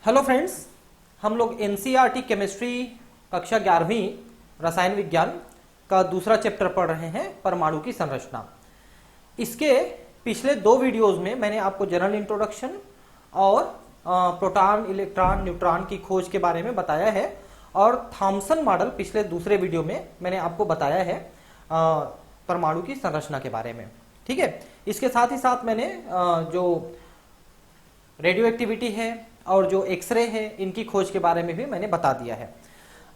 Hello friends, हम लोग NCERT chemistry कक्षा 11वीं रसायन विज्ञान का दूसरा चैप्टर पढ़ रहे हैं, परमाणु की संरचना। इसके पिछले दो वीडियोस में मैंने आपको जनरल इंट्रोडक्शन और प्रोटॉन, इलेक्ट्रॉन, न्यूट्रॉन की खोज के बारे में बताया है, और थॉम्सन मॉडल पिछले दूसरे वीडियो में मैंने आपको बताया है परमाणु की संरचना के बारे में। ठीक है, इसके साथ ही साथ मैंने जो रेडियो एक्टिविटी है और जो एक्सरे है, इनकी खोज के बारे में भी मैंने बता दिया है।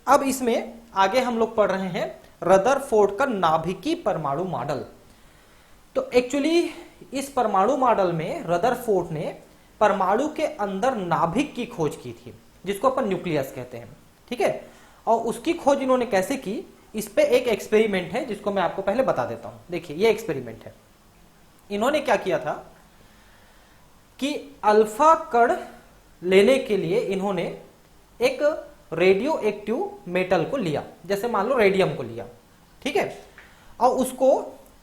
अब इसमें आगे हम लोग पढ़ रहे हैं रदरफोर्ड का नाभिकीय परमाणु मॉडल। तो एक्चुअली इस परमाणु मॉडल में रदरफोर्ड ने परमाणु के अंदर नाभिक की खोज की थी, जिसको अपन न्यूक्लियस कहते हैं। ठीक है, और उसकी खोज इन्होंने कैसे की, इस पे एक एक्सपेरिमेंट है जिसको मैं आपको पहले बता देता हूं। देखिए, ये एक्सपेरिमेंट है। इन्होंने क्या किया था कि अल्फा कण लेने के लिए इन्होंने एक रेडियो एक्टिव मेटल को लिया, जैसे मान लो रेडियम को लिया। ठीक है, और उसको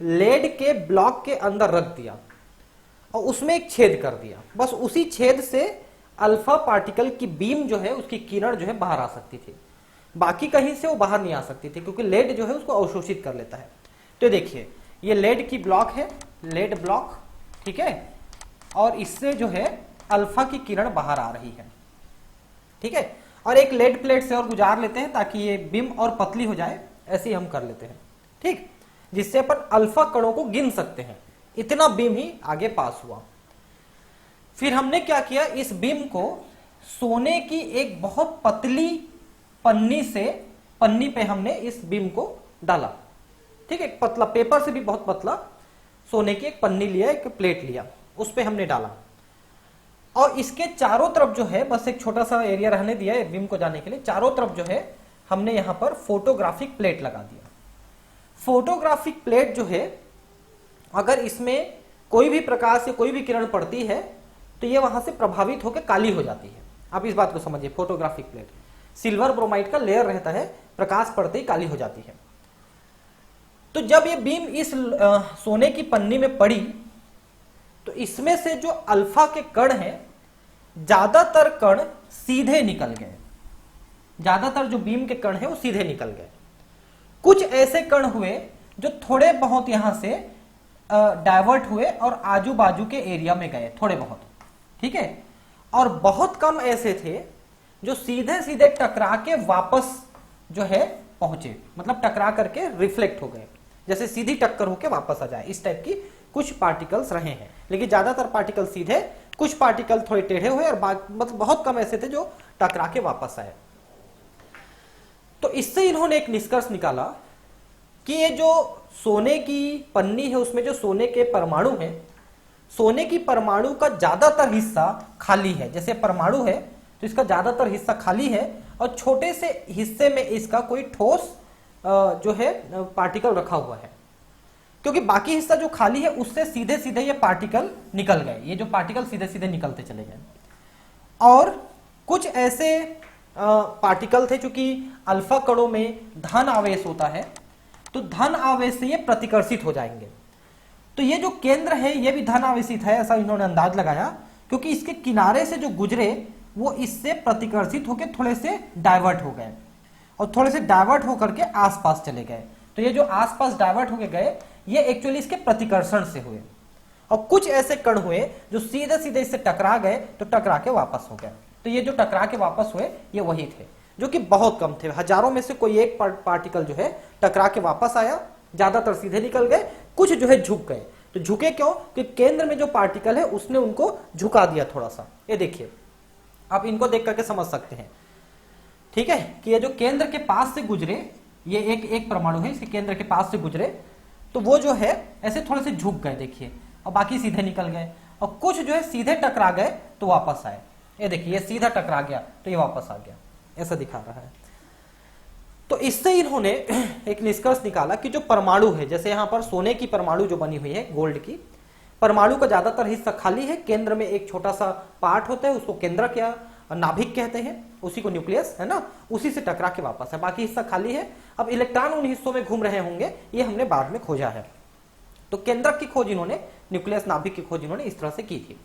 लेड के ब्लॉक के अंदर रख दिया और उसमें एक छेद कर दिया। बस उसी छेद से अल्फा पार्टिकल की बीम जो है, उसकी किरण जो है बाहर आ सकती थी, बाकी कहीं से वो बाहर नहीं आ सकती थी, क्योंकि लेड जो है उसको अवशोषित कर लेता है। तो देखिए, ये लेड की ब्लॉक है, लेड ब्लॉक। ठीक है, और इससे जो है अल्फा की किरण बाहर आ रही है। ठीक है, और एक लेड प्लेट से और गुजार लेते हैं ताकि ये बीम और पतली हो जाए, ऐसे ही हम कर लेते हैं। ठीक, जिससे अपन अल्फा कणों को गिन सकते हैं। इतना बीम ही आगे पास हुआ। फिर हमने क्या किया, इस बीम को सोने की एक बहुत पतली पन्नी पे हमने इस बीम को डाला। ठीक है, एक पतला पेपर से भी बहुत पतला सोने की एक पन्नी लिया, एक प्लेट लिया, उस पे हमने डाला, और इसके चारों तरफ जो है, बस एक छोटा सा एरिया रहने दिया है बीम को जाने के लिए, चारों तरफ जो है हमने यहां पर फोटोग्राफिक प्लेट लगा दिया। फोटोग्राफिक प्लेट जो है, अगर इसमें कोई भी प्रकाश से कोई भी किरण पड़ती है तो ये वहां से प्रभावित होकर काली हो जाती है। आप इस बात को समझिए, फोटोग्राफिक प्लेट सिल्वर ब्रोमाइड का लेयर रहता है, प्रकाश पड़ते ही काली हो जाती है। तो जब ये बीम इस सोने की पन्नी में पड़ी तो इसमें से जो अल्फा के कण हैं, ज्यादातर कण सीधे निकल गए। ज्यादातर जो बीम के कण हैं वो सीधे निकल गए। कुछ ऐसे कण हुए जो थोड़े बहुत यहां से डाइवर्ट हुए और आजू बाजू के एरिया में गए, थोड़े बहुत। ठीक है, और बहुत कम ऐसे थे जो सीधे सीधे टकरा के वापस जो है पहुंचे, मतलब टकरा करके रिफ्लेक्ट हो गए, जैसे सीधी टक्कर होके वापस आ जाए। इस टाइप की कुछ पार्टिकल्स रहे हैं, लेकिन ज्यादातर पार्टिकल सीधे, कुछ पार्टिकल थोड़े टेढ़े हुए, और मतलब बहुत कम ऐसे थे जो टकरा के वापस आए। तो इससे इन्होंने एक निष्कर्ष निकाला कि ये जो सोने की पन्नी है, उसमें जो सोने के परमाणु हैं, सोने की परमाणु का ज्यादातर हिस्सा खाली है। जैसे परमाणु है तो इसका ज्यादातर हिस्सा खाली है, और छोटे से हिस्से में इसका कोई ठोस जो है पार्टिकल रखा हुआ है, क्योंकि बाकी हिस्सा जो खाली है उससे सीधे सीधे ये पार्टिकल निकल गए। ये जो पार्टिकल सीधे सीधे निकलते चले गए। और कुछ ऐसे पार्टिकल थे, चूंकि अल्फा कणों में धन आवेश होता है, तो धन आवेश से ये प्रतिकर्षित हो जाएंगे। तो ये जो केंद्र है ये भी धन आवेशित है, ऐसा इन्होंने अंदाज लगाया, क्योंकि इसके किनारे से जो गुजरे वो इससे प्रतिकर्षित होकर थोड़े से डाइवर्ट हो गए, और थोड़े से डाइवर्ट होकर के आसपास चले गए। तो ये जो आसपास डाइवर्ट होके गए, ये एक्चुअली इसके प्रतिकर्षण से हुए। और कुछ ऐसे कण हुए जो सीधे सीधे इससे टकरा गए, तो टकरा के वापस हो गए। तो ये जो टकरा के वापस हुए ये वही थे, जो कि बहुत कम थे। हजारों में से कोई एक पार्टिकल जो है टकरा के वापस आया, ज्यादातर सीधे निकल गए, कुछ जो है झुक गए। तो झुके क्यों? कि केंद्र में जो पार्टिकल है उसने उनको झुका दिया थोड़ा सा। ये देखिए, आप इनको देख करके समझ सकते हैं। ठीक है, कि ये जो केंद्र के पास से गुजरे, ये एक परमाणु है, इसके केंद्र के पास से गुजरे, तो वो जो है ऐसे थोड़े से झुक गए, देखिए, और बाकी सीधे निकल गए। और कुछ जो है सीधे टकरा गए तो वापस आए। ये देखिए, ये सीधा टकरा गया तो ये वापस आ गया, ऐसा दिखा रहा है। तो इससे इन्होंने एक निष्कर्ष निकाला कि जो परमाणु है, जैसे यहां पर सोने की परमाणु जो बनी हुई है, गोल्ड की परमाणु का ज्यादातर हिस्सा खाली है, केंद्र में एक छोटा सा पार्ट होता है, उसको केंद्रक या नाभिक कहते हैं, उसी को न्यूक्लियस है ना, उसी से टकरा के वापस है, बाकी हिस्सा खाली है। अब इलेक्ट्रॉन उन हिस्सों में घूम रहे होंगे, ये हमने बाद में खोजा है। तो केंद्रक की खोज इन्होंने, न्यूक्लियस नाभिक की खोज इन्होंने इस तरह से की थी।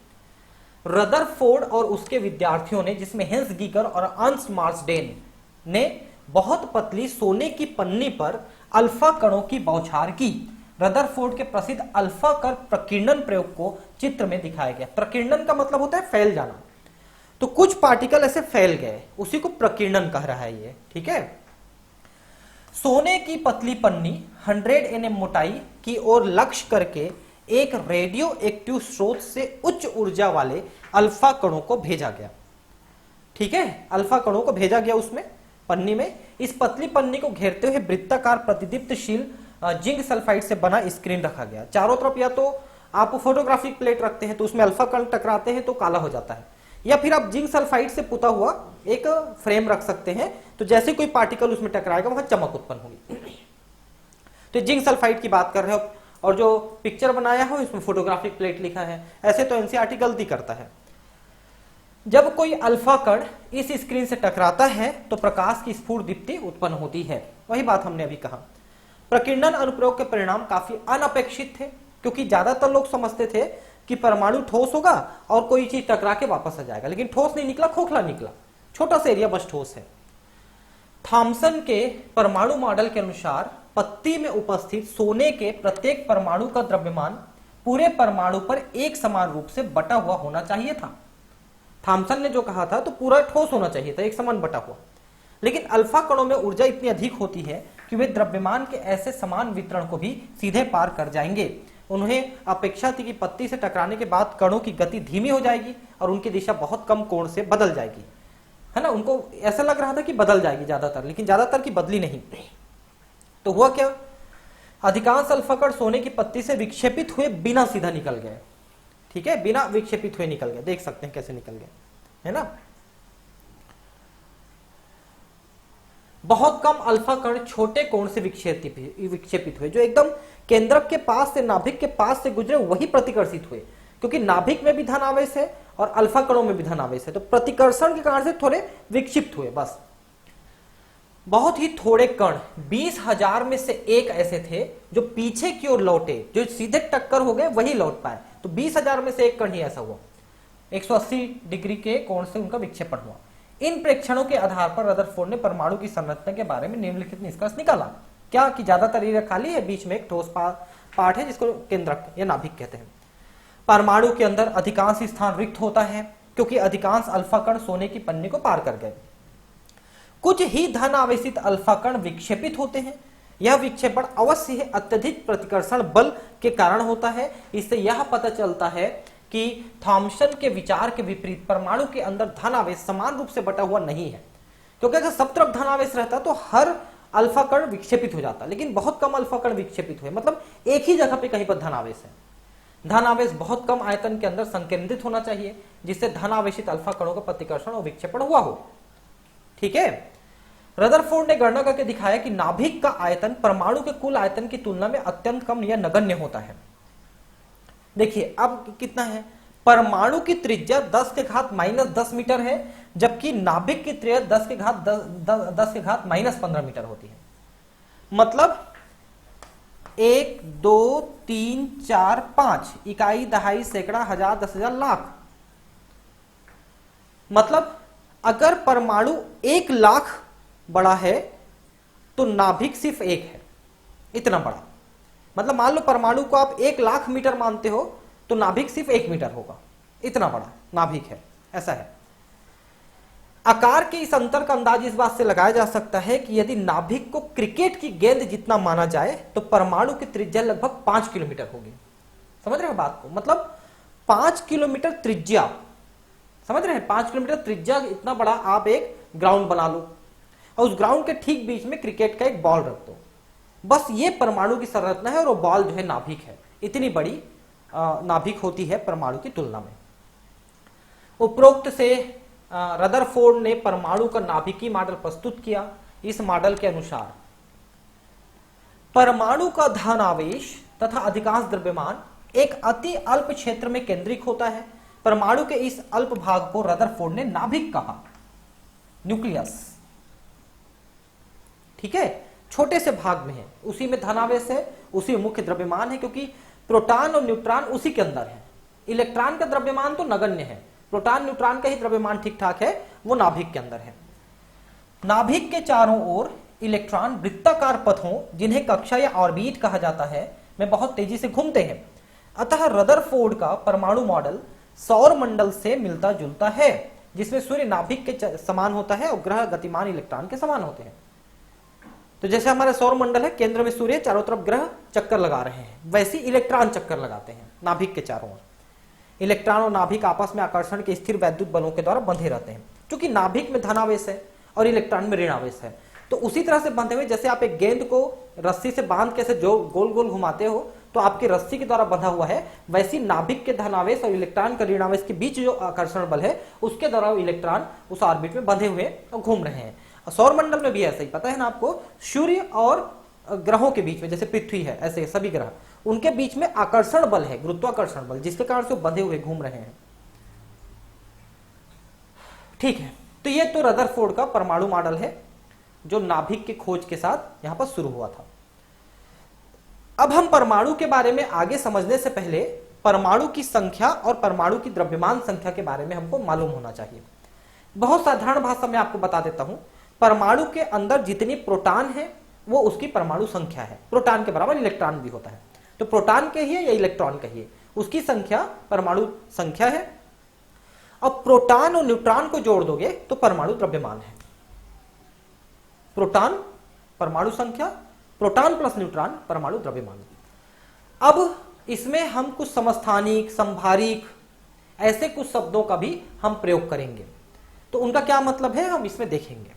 रदरफोर्ड और उसके विद्यार्थियों ने, जिसमें हेंस गीगर और अंस मार्सडेन ने बहुत पतली सोने की पन्नी पर अल्फा कणों की बौछार की। रदरफोर्ड के प्रसिद्ध अल्फा कण प्रकीर्णन प्रयोग को चित्र में दिखाया गया। प्रकीर्णन का मतलब होता है फैल जाना, तो कुछ पार्टिकल ऐसे फैल गए, उसी को प्रकीर्णन कह रहा है ये, ठीक है। सोने की पतली पन्नी 100 nm मोटाई की ओर लक्ष्य करके एक रेडियो एक्टिव स्रोत से उच्च ऊर्जा वाले अल्फा कणों को भेजा गया, ठीक है। अल्फा कणों को भेजा गया उसमें पन्नी में। इस पतली पन्नी को घेरते हुए वृत्ताकार प्रतिदीप्तशील जिंक सल्फाइड से बना स्क्रीन रखा गया। चारों तरफ या तो आप फोटोग्राफिक प्लेट रखते हैं तो उसमें अल्फा कण टकराते हैं तो काला हो जाता है, या फिर आप जिंक सल्फाइड से पुता हुआ एक फ्रेम रख सकते हैं, तो जैसे कोई पार्टिकल उसमें टकराएगा वहां चमक उत्पन्न होगी। तो जिंक सल्फाइड की बात कर रहे हो, और जो पिक्चर बनाया हो इसमें फोटोग्राफिक प्लेट लिखा है। ऐसे तो एनसीईआरटी गलती करता है। जब कोई अल्फा कण इस स्क्रीन से टकराता है तो प्रकाश की स्फुट दीप्ति उत्पन्न होती है। वही बात हमने अभी कहा। प्रकीर्णन अनुप्रयोग के परिणाम काफी अनपेक्षित थे, क्योंकि ज्यादातर लोग समझते थे कि परमाणु ठोस होगा और कोई चीज टकरा के वापस आ जाएगा, लेकिन ठोस नहीं निकला, खोखला निकला, छोटा सा एरिया बस ठोस है। थॉमसन के परमाणु मॉडल के अनुसार पत्ती में उपस्थित सोने के प्रत्येक परमाणु का द्रव्यमान पूरे परमाणु पर एक समान रूप से बटा हुआ होना चाहिए था। थॉमसन ने जो कहा था तो पूरा ठोस होना चाहिए था, एक समान बटा हुआ। लेकिन अल्फा कणों में ऊर्जा इतनी अधिक होती है कि वे द्रव्यमान के ऐसे समान वितरण को भी सीधे पार कर जाएंगे। उन्हें अपेक्षा थी कि पत्ती से टकराने के बाद कणों की गति धीमी हो जाएगी और उनकी दिशा बहुत कम कोण से बदल जाएगी, है ना। उनको ऐसा लग रहा था कि बदल जाएगी ज्यादातर, लेकिन ज्यादातर की बदली नहीं। तो हुआ क्या, अधिकांश अल्फा कण सोने की पत्ती से विक्षेपित हुए बिना सीधा निकल गए, ठीक है, बिना विक्षेपित हुए निकल गए। देख सकते हैं कैसे निकल गए, है ना। बहुत कम अल्फा कण छोटे कोण से विक्षेपित हुए। जो एकदम केंद्रक के पास से, नाभिक के पास से गुजरे वही प्रतिकर्षित हुए, क्योंकि नाभिक में भी धन आवेश है और अल्फा कणों में भी धन आवेश है, तो प्रतिकर्षण के कारण से थोड़े विक्षिप्त हुए बस। बहुत ही थोड़े कण 20,000 में से एक ऐसे थे जो पीछे की ओर लौटे, जो सीधे टक्कर हो गए वही लौट पाए। तो 20,000 में से एक कण ही ऐसा हुआ, 180 डिग्री के कोण से उनका विक्षेपण हुआ। इन प्रेक्षणों के आधार पर रदरफोर्ड ने परमाणु की संरचना के बारे में निम्नलिखित निष्कर्ष निकाला। क्या कि ज्यादातर एरिया खाली है, बीच में एक ठोस पार्ट है जिसको केंद्रक या नाभिक कहते हैं। परमाणु के अंदर अधिकांश स्थान रिक्त होता है क्योंकि अधिकांश अल्फा कण सोने की पन्नी को पार कर गए। कुछ ही धन आवेशित अल्फा कण विक्षेपित होते हैं। यह विक्षेपण अवश्य ही अत्यधिक प्रतिकर्षण बल के कारण होता है। इससे यह पता चलता है कि थॉमसन के विचार के विपरीत परमाणु के अंदर धन आवेश समान रूप से बटा हुआ नहीं है, क्योंकि अगर सब तरफ धन आवेश रहता तो हर अल्फा कण विक्षेपित हो जाता, लेकिन बहुत कम अल्फा कण विक्षेपित हुए, मतलब एक ही जगह पे कहीं पर धन आवेश है। धन आवेश बहुत कम आयतन के अंदर संकेंद्रित होना चाहिए, जिससे धन आवेशित अल्फा कणों का प्रतिकर्षण और विक्षेपण हुआ हो, ठीक है। रदरफोर्ड ने गणना करके दिखाया कि नाभिक का आयतन परमाणु के कुल आयतन की तुलना में अत्यंत कम या नगण्य होता है। देखिए अब कितना है, परमाणु की त्रिज्या 10⁻⁻10 मीटर है, जबकि नाभिक की त्रिज्या 10⁻⁻15 मीटर होती है। मतलब 1 2 3 4 5 इकाई, दहाई, सैकड़ा, हजार, 10,000, लाख। मतलब अगर परमाणु 1 लाख बड़ा है तो नाभिक सिर्फ 1 है, इतना बड़ा। मतलब मान लो परमाणु को आप 1 लाख मीटर मानते हो तो नाभिक सिर्फ 1 मीटर होगा, इतना बड़ा नाभिक है, ऐसा है। आकार के इस अंतर का अंदाज इस बात से लगाया जा सकता है कि यदि नाभिक को क्रिकेट की गेंद जितना माना जाए तो परमाणु की त्रिज्या लगभग 5 किलोमीटर होगी। समझ रहे हो बात को, मतलब 5 किलोमीटर त्रिज्या, समझ रहे हैं, 5 किलोमीटर त्रिज्या, इतना बड़ा आप एक ग्राउंड बना लो और उस ग्राउंड के ठीक बीच में क्रिकेट का एक बॉल रख दो, बस ये परमाणु की संरचना है और वो बॉल जो है नाभिक है। इतनी बड़ी नाभिक होती है परमाणु की तुलना में। उपरोक्त से रदरफोर्ड ने परमाणु का नाभिकीय मॉडल प्रस्तुत किया। इस मॉडल के अनुसार परमाणु का धन आवेश तथा अधिकांश द्रव्यमान एक अति अल्प क्षेत्र में केंद्रित होता है। परमाणु के इस अल्प भाग को रदरफोर्ड ने नाभिक कहा, न्यूक्लियस, ठीक है। छोटे से भाग में है, उसी में धनावेश है, उसी में मुख्य द्रव्यमान है, क्योंकि प्रोटॉन और न्यूट्रॉन उसी के अंदर है। इलेक्ट्रॉन का द्रव्यमान तो नगण्य है, प्रोटॉन न्यूट्रॉन का ही द्रव्यमान ठीक ठाक है, वो नाभिक के अंदर है। नाभिक के चारों ओर इलेक्ट्रॉन वृत्ताकार पथों, जिन्हें कक्षा या ऑर्बिट कहा जाता है, में बहुत तेजी से घूमते हैं। अतः रदरफोर्ड का परमाणु मॉडल सौर मंडल से मिलता जुलता है, जिसमें सूर्य नाभिक के समान होता है और ग्रह गतिमान इलेक्ट्रॉन के समान होते हैं। तो जैसे हमारा सौर मंडल है, केंद्र में सूर्य, चारों तरफ ग्रह चक्कर लगा रहे हैं, वैसे इलेक्ट्रॉन चक्कर लगाते हैं नाभिक के चारों ओर। इलेक्ट्रॉन और नाभिक आपस में आकर्षण के स्थिर वैद्युत बलों के द्वारा बंधे रहते हैं। क्योंकि नाभिक में धनावेश है और इलेक्ट्रॉन में ऋणावेश है, तो उसी तरह से बंधे हुए, जैसे आप एक गेंद को रस्सी से बांध के ऐसे जो गोल गोल घुमाते हो तो आपकी रस्सी के द्वारा बंधा हुआ है, वैसी नाभिक के धनावेश और इलेक्ट्रॉन का ऋणावेश के बीच जो आकर्षण बल है, उसके द्वारा इलेक्ट्रॉन उस ऑर्बिट में बंधे हुए और घूम रहे हैं। सौर मंडल में भी ऐसा ही, पता है ना आपको, सूर्य और ग्रहों के बीच में, जैसे पृथ्वी है, ऐसे सभी ग्रह, उनके बीच में आकर्षण बल है, गुरुत्वाकर्षण बल, जिसके कारण से बंधे हुए घूम रहे हैं। ठीक है, तो ये तो रदरफोर्ड का परमाणु मॉडल है, जो नाभिक के खोज के साथ यहां पर शुरू हुआ था। अब हम परमाणु के बारे में आगे समझने से पहले परमाणु की संख्या और परमाणु की द्रव्यमान संख्या के बारे में हमको मालूम होना चाहिए। बहुत साधारण भाषा में आपको बता देता हूं, परमाणु के अंदर जितनी प्रोटॉन है वो उसकी परमाणु संख्या है। प्रोटॉन के बराबर इलेक्ट्रॉन भी होता है, तो प्रोटॉन कहिए या इलेक्ट्रॉन कहिए, उसकी संख्या परमाणु संख्या है। अब प्रोटॉन और न्यूट्रॉन को जोड़ दोगे तो परमाणु द्रव्यमान है। प्रोटॉन परमाणु संख्या, प्रोटॉन प्लस न्यूट्रॉन परमाणु द्रव्यमान। अब इसमें हम कुछ समस्थानिक, संभारिक, ऐसे कुछ शब्दों का भी हम प्रयोग करेंगे, तो उनका क्या मतलब है हम इसमें देखेंगे।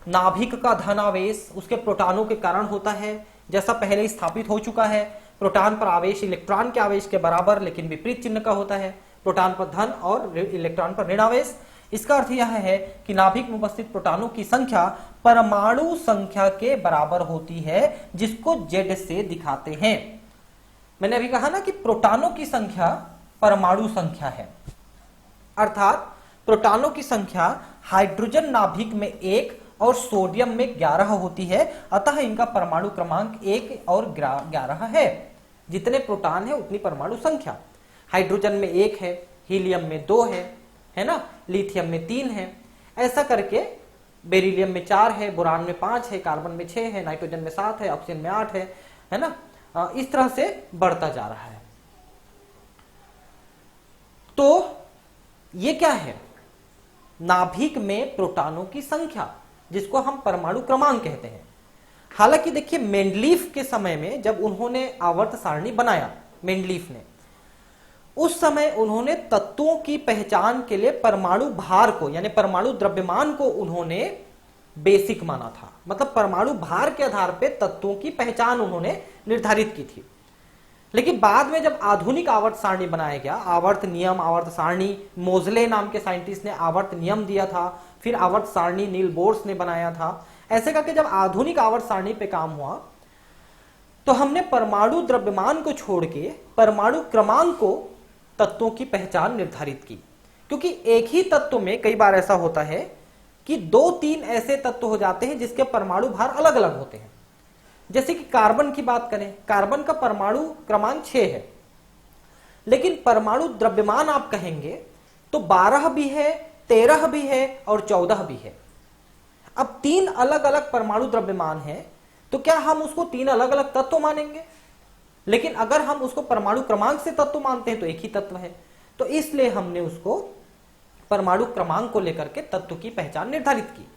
नाभिक का धनावेश उसके प्रोटॉनों के कारण होता है, जैसा पहले ही स्थापित हो चुका है। प्रोटॉन पर आवेश इलेक्ट्रॉन के आवेश के बराबर लेकिन विपरीत चिन्ह का होता है। प्रोटॉन पर धन और इलेक्ट्रॉन पर ऋणावेश। इसका अर्थ यह है कि नाभिक में उपस्थित प्रोटॉनों की संख्या परमाणु संख्या के बराबर होती है, जिसको Z से दिखाते हैं। मैंने अभी कहा ना कि प्रोटॉनों की संख्या परमाणु संख्या है, अर्थात प्रोटॉनों की संख्या हाइड्रोजन नाभिक में 1 और सोडियम में 11 होती है, अतः इनका परमाणु क्रमांक 1 और 11 है। जितने प्रोटॉन है उतनी परमाणु संख्या। हाइड्रोजन में 1 है, हीलियम में 2 है ना, लिथियम में 3 है, ऐसा करके बेरिलियम में 4 है, बोरान में 5 है, कार्बन में 6 है, नाइट्रोजन में 7 है, ऑक्सीजन में 8 है ना, इस तरह से बढ़ता जा रहा है। तो ये क्या है, नाभिक में प्रोटॉनों की संख्या, जिसको हम परमाणु क्रमांक कहते हैं। हालांकि देखिए, मेंडलीफ के समय में जब उन्होंने आवर्त सारणी बनाया, मेंडलीफ ने, उस समय उन्होंने तत्वों की पहचान के लिए परमाणु भार को, यानी परमाणु द्रव्यमान को उन्होंने बेसिक माना था। मतलब परमाणु भार के आधार पर तत्वों की पहचान उन्होंने निर्धारित की थी। लेकिन बाद में जब आधुनिक आवर्त सारणी बनाया गया, आवर्त नियम, आवर्त सारणी, मोजले नाम के साइंटिस्ट ने आवर्त नियम दिया था, फिर आवर्त सारणी नील बोर्स ने बनाया था। ऐसे करके जब आधुनिक आवर्त सारणी पे काम हुआ, तो हमने परमाणु द्रव्यमान को छोड़ के परमाणु क्रमांक को तत्वों की पहचान निर्धारित की। क्योंकि एक ही तत्व में कई बार ऐसा होता है कि 2-3 ऐसे तत्व हो जाते हैं जिसके परमाणु भार अलग अलग होते हैं। जैसे कि कार्बन की बात करें, कार्बन का परमाणु क्रमांक 6 है, लेकिन परमाणु द्रव्यमान आप कहेंगे तो 12 भी है, 13 भी है और 14 भी है। अब 3 अलग अलग परमाणु द्रव्यमान है, तो क्या हम उसको 3 अलग अलग तत्व मानेंगे? लेकिन अगर हम उसको परमाणु क्रमांक से तत्व मानते हैं तो एक ही तत्व है। तो इसलिए हमने उसको परमाणु क्रमांक को लेकर के तत्व की पहचान निर्धारित की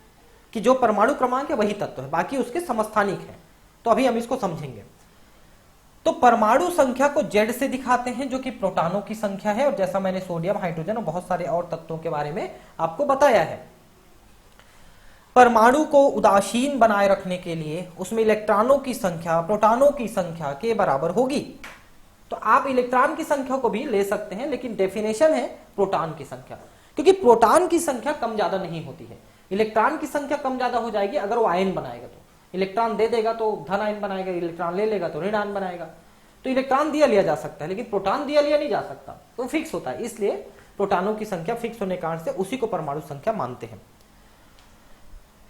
कि जो परमाणु क्रमांक है वही तत्व है, बाकी उसके समस्थानिक है। तो अभी हम इसको समझेंगे। तो परमाणु संख्या को Z से दिखाते हैं, जो कि प्रोटॉनों की संख्या है, और जैसा मैंने सोडियम, हाइड्रोजन और बहुत सारे और तत्वों के बारे में आपको बताया है। परमाणु को उदासीन बनाए रखने के लिए उसमें इलेक्ट्रॉनों की संख्या प्रोटॉनों की संख्या के बराबर होगी। तो आप इलेक्ट्रॉन की संख्या को भी ले सकते हैं, लेकिन डेफिनेशन है प्रोटॉन की संख्या, क्योंकि प्रोटॉन की संख्या कम ज्यादा नहीं होती है। इलेक्ट्रॉन की संख्या कम ज्यादा हो जाएगी अगर वो आयन बनाएगा, तो इलेक्ट्रॉन दे देगा तो धन आयन बनाएगा, इलेक्ट्रॉन ले लेगा तो ऋण आयन बनाएगा। तो इलेक्ट्रॉन दिया लिया जा सकता है, लेकिन प्रोटॉन दिया लिया नहीं जा सकता, तो फिक्स होता है। इसलिए प्रोटॉनों की संख्या फिक्स होने के कारण से उसी को परमाणु संख्या मानते हैं।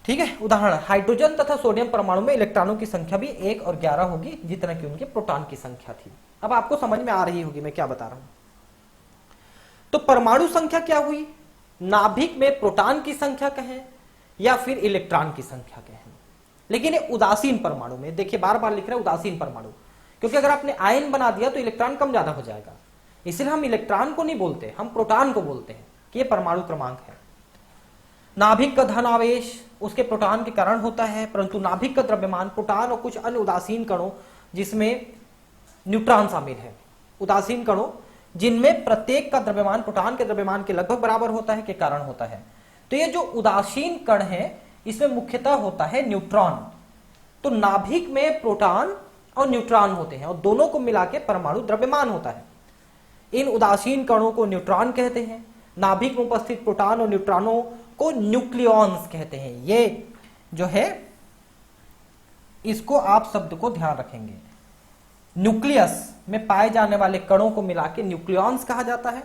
ठीक है, उदाहरण, हाइड्रोजन तथा सोडियम परमाणु में इलेक्ट्रॉनों की संख्या भी 1 और 11 होगी, जितना कि उनके प्रोटॉन की संख्या थी। अब आपको समझ में आ रही होगी मैं क्या बता रहा हूं। तो परमाणु संख्या क्या हुई, नाभिक में प्रोटॉन की संख्या कहें या फिर इलेक्ट्रॉन की संख्या कहें। लेकिन ये उदासीन परमाणु में देखिए बार बार लिख रहे हैं उदासीन परमाणु, क्योंकि अगर आपने आयन बना दिया तो इलेक्ट्रॉन कम ज्यादा हो जाएगा, इसलिए हम इलेक्ट्रॉन को नहीं बोलते, हम प्रोटॉन को बोलते हैं कि ये परमाणु क्रमांक है। नाभिक का धन आवेश उसके प्रोटॉन के कारण होता है, परंतु नाभिक का द्रव्यमान प्रोटॉन और कुछ अन्य उदासीन कणों जिसमें न्यूट्रॉन शामिल है, उदासीन कणों जिनमें प्रत्येक का द्रव्यमान प्रोटॉन के द्रव्यमान के लगभग बराबर होता है के कारण होता है। तो ये जो उदासीन कण है इसमें मुख्यतः होता है न्यूट्रॉन। तो नाभिक में प्रोटॉन और न्यूट्रॉन होते हैं और दोनों को मिला के परमाणु द्रव्यमान होता है। इन उदासीन कणों को न्यूट्रॉन कहते हैं, नाभिक में उपस्थित प्रोटॉन और न्यूट्रॉनों को न्यूक्लियॉन्स कहते हैं। ये जो है इसको आप शब्द को ध्यान रखेंगे, न्यूक्लियस में पाए जाने वाले कणों को मिला के न्यूक्लियॉन्स कहा जाता है।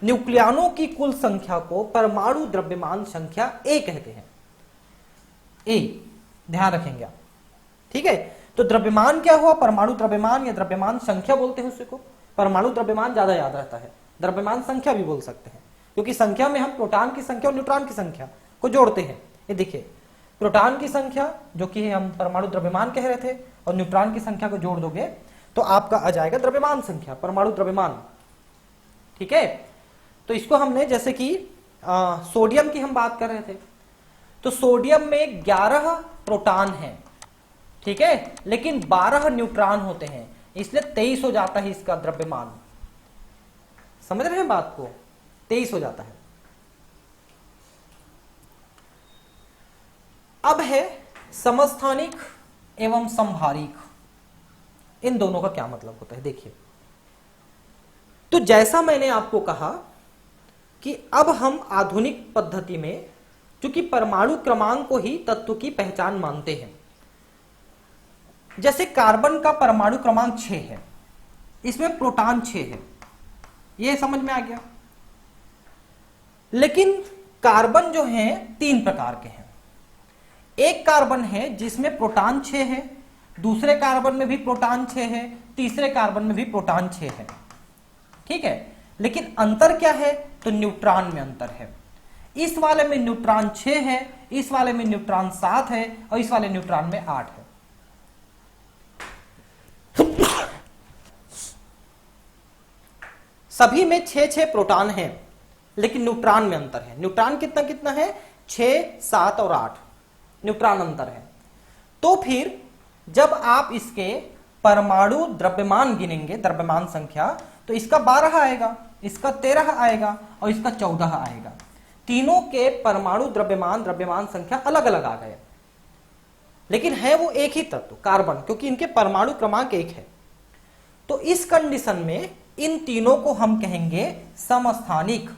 न्यूक्लियॉनों की कुल संख्या को परमाणु द्रव्यमान संख्या ए कहते हैं, ए ध्यान रखेंगे आप, ठीक है। तो द्रव्यमान क्या हुआ, परमाणु द्रव्यमान या द्रव्यमान संख्या बोलते हैं उसको। परमाणु द्रव्यमान ज्यादा याद रहता है, द्रव्यमान संख्या भी बोल सकते हैं, क्योंकि संख्या में हम प्रोटॉन की संख्या और न्यूट्रॉन की संख्या को जोड़ते हैं। ये देखिए प्रोटॉन की संख्या जो कि हम परमाणु द्रव्यमान कह रहे थे और न्यूट्रॉन की संख्या को जोड़ दोगे तो आपका आ जाएगा द्रव्यमान संख्या, परमाणु द्रव्यमान, ठीक है। तो इसको हमने जैसे कि सोडियम की हम बात कर रहे थे, तो सोडियम में 11 प्रोटॉन हैं, ठीक है, लेकिन 12 न्यूट्रॉन होते हैं, इसलिए 23 हो जाता है इसका द्रव्यमान। समझ रहे हैं बात को, 23 हो जाता है। अब है समस्थानिक एवं समभारिक, इन दोनों का क्या मतलब होता है देखिए। तो जैसा मैंने आपको कहा कि अब हम आधुनिक पद्धति में चूंकि परमाणु क्रमांक को ही तत्व की पहचान मानते हैं, जैसे कार्बन का परमाणु क्रमांक 6 है, इसमें प्रोटॉन 6 है, यह समझ में आ गया। लेकिन कार्बन जो है 3 प्रकार के हैं। एक कार्बन है जिसमें प्रोटॉन 6 है, दूसरे कार्बन में भी प्रोटॉन 6 है, तीसरे कार्बन में भी प्रोटॉन 6 है, ठीक है। लेकिन अंतर क्या है, तो न्यूट्रॉन में अंतर है। इस वाले में न्यूट्रॉन 6 है, इस वाले में न्यूट्रॉन 7 है और इस वाले न्यूट्रॉन में 8 है। सभी में 6-6 प्रोटॉन हैं, लेकिन न्यूट्रॉन में अंतर है। न्यूट्रॉन कितना कितना है, 6, 7 और 8 न्यूट्रॉन अंतर है। तो फिर जब आप इसके परमाणु द्रव्यमान गिनेंगे, द्रव्यमान संख्या, तो इसका 12 आएगा, इसका 13 आएगा और इसका 14 आएगा। तीनों के परमाणु द्रव्यमान संख्या अलग अलग आ गए, लेकिन है वो एक ही तत्व कार्बन, क्योंकि इनके परमाणु क्रमांक 1 है। तो इस कंडीशन में इन तीनों को हम कहेंगे समस्थानिक।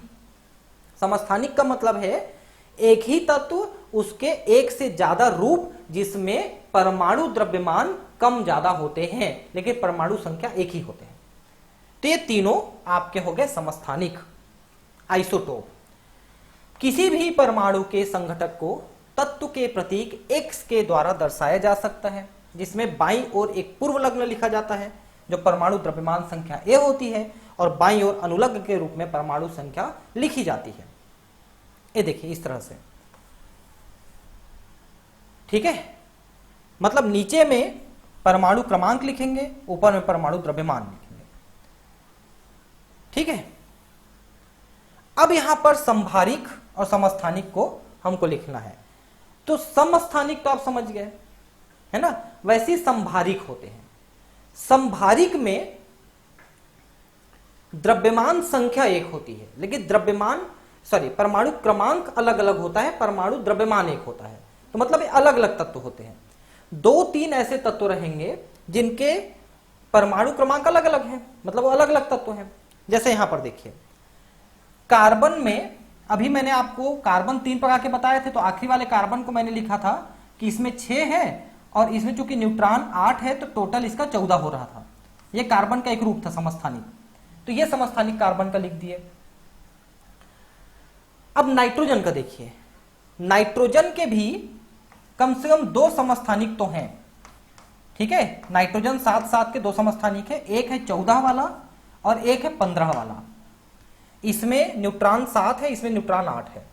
समस्थानिक का मतलब है एक ही तत्व, उसके एक से ज्यादा रूप जिसमें परमाणु द्रव्यमान कम ज्यादा होते हैं लेकिन परमाणु संख्या एक ही होते हैं। तो ये तीनों आपके हो गए समस्थानिक, आइसोटोप। किसी भी परमाणु के संघटक को तत्व के प्रतीक X के द्वारा दर्शाया जा सकता है, जिसमें बाईं ओर एक पूर्व लग्न लिखा जाता है जो परमाणु द्रव्यमान संख्या A होती है और बाईं ओर अनुलग्न के रूप में परमाणु संख्या लिखी जाती है। ये देखिए इस तरह से, ठीक है। मतलब नीचे में परमाणु क्रमांक लिखेंगे, ऊपर में परमाणु द्रव्यमान लिखेंगे, ठीक है। अब यहां पर समभारिक और समस्थानिक को हमको लिखना है। तो समस्थानिक तो आप समझ गए, है ना, वैसे ही समभारिक होते हैं। समभारिक में द्रव्यमान संख्या एक होती है, लेकिन परमाणु क्रमांक अलग अलग होता है, परमाणु द्रव्यमान एक होता है। तो मतलब ये अलग अलग तत्व होते हैं। 2-3 ऐसे तत्व रहेंगे जिनके परमाणु क्रमांक अलग अलग हैं, मतलब वो अलग अलग तत्व हैं। जैसे यहां पर देखिए कार्बन में, अभी मैंने आपको कार्बन 3 प्रकार के बताए थे, तो आखिरी वाले कार्बन को मैंने लिखा था कि इसमें 6 है और इसमें चूंकि न्यूट्रॉन 8 है तो टोटल इसका 14 हो रहा था। यह कार्बन का एक रूप था समस्थानिक, तो यह समस्थानिक कार्बन का लिख दिए। अब नाइट्रोजन का देखिए, नाइट्रोजन के भी कम से कम 2 समस्थानिक तो हैं, ठीक है। नाइट्रोजन 7-7 के 2 समस्थानिक है, एक है 14 वाला और एक है 15 वाला। इसमें न्यूट्रॉन 7 है, इसमें न्यूट्रॉन 8 है।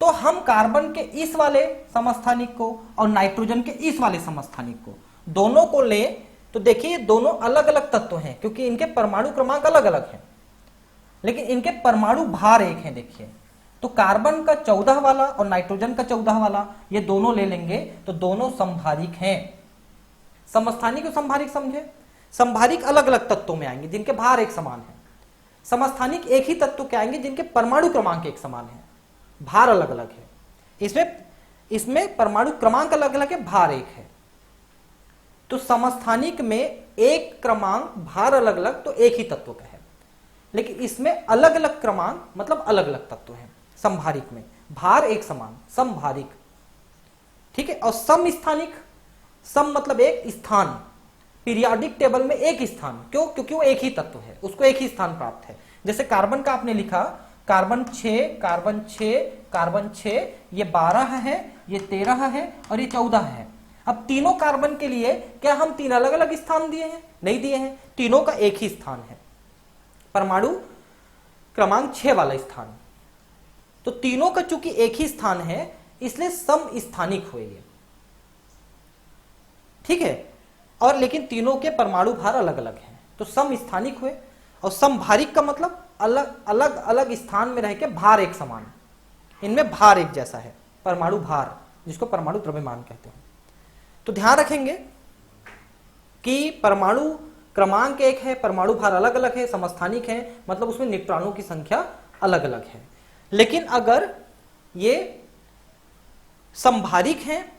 तो हम कार्बन के इस वाले समस्थानिक को और नाइट्रोजन के इस वाले समस्थानिक को दोनों को ले, तो देखिए दोनों अलग अलग तत्व हैं क्योंकि इनके परमाणु क्रमांक अलग अलग हैं, लेकिन इनके परमाणु भार एक हैं। देखिए तो कार्बन का 14 वाला और नाइट्रोजन का 14 वाला, ये दोनों ले लेंगे तो दोनों समभारिक हैं। समस्थानिक और समभारिक समझे, समभारिक अलग अलग तत्वों में आएंगे जिनके भार एक समान है, समस्थानिक एक ही तत्व के आएंगे जिनके परमाणु क्रमांक एक समान है, भार अलग अलग है। इसमें परमाणु क्रमांक अलग अलग है, भार एक है। तो समस्थानिक में एक क्रमांक भार अलग अलग तो एक ही तत्व का है, लेकिन इसमें अलग अलग क्रमांक मतलब अलग अलग तत्व हैं। समभारिक में भार एक समान, समभारिक, ठीक है। और समस्थानिक, सम मतलब एक स्थान, पीरियोडिक टेबल में एक स्थान, क्यों? क्योंकि वो एक ही तत्व है, उसको एक ही स्थान प्राप्त है। जैसे कार्बन का आपने लिखा कार्बन 6, कार्बन 6, कार्बन 6, ये 12 है, ये 13 है और ये 14 है। अब तीनों कार्बन के लिए क्या हम 3 अलग अलग स्थान दिए हैं? नहीं दिए हैं, तीनों का एक ही स्थान है, परमाणु क्रमांक 6 वाला स्थान। तो तीनों का चूंकि एक ही स्थान है इसलिए समस्थानिक हुए ये, ठीक है। और लेकिन तीनों के परमाणु भार अलग अलग हैं तो समस्थानिक हुए। और समभारिक का मतलब अलग अलग अलग स्थान में रह के भार एक समान, इनमें भार एक जैसा है, परमाणु भार, जिसको परमाणु द्रव्यमान कहते हैं। तो ध्यान रखेंगे कि परमाणु क्रमांक एक है, परमाणु भार अलग अलग है, समस्थानिक है, मतलब उसमें न्यूट्रॉनों की संख्या अलग अलग है। लेकिन अगर ये समभारिक हैं